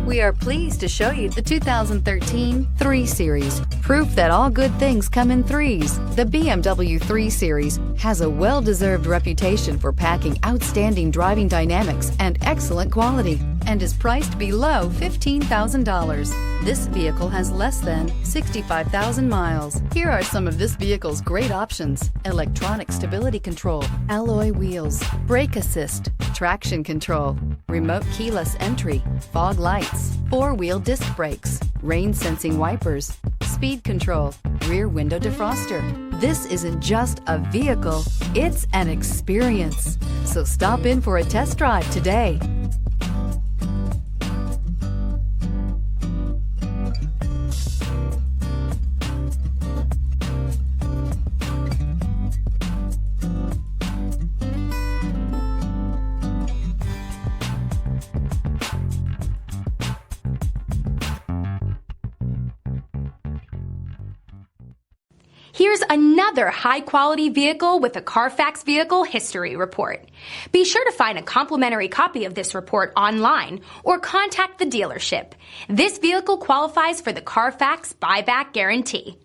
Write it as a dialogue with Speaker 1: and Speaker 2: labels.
Speaker 1: We are pleased to show you the 2013 3 Series. Proof that all good things come in threes. The BMW 3 Series has a well-deserved reputation for packing outstanding driving dynamics and excellent quality, and is priced below $15,000. This vehicle has less than 65,000 miles. Here are some of this vehicle's great options: electronic stability control, alloy wheels, brake assist, traction control, remote keyless entry, fog lights, 4-wheel disc brakes, rain sensing wipers, speed control, rear window defroster. This isn't just a vehicle, it's an experience. So stop in for a test drive today.
Speaker 2: Here's another high-quality vehicle with a Carfax Vehicle History Report. Be sure to find a complimentary copy of this report online or contact the dealership. This vehicle qualifies for the Carfax Buyback Guarantee.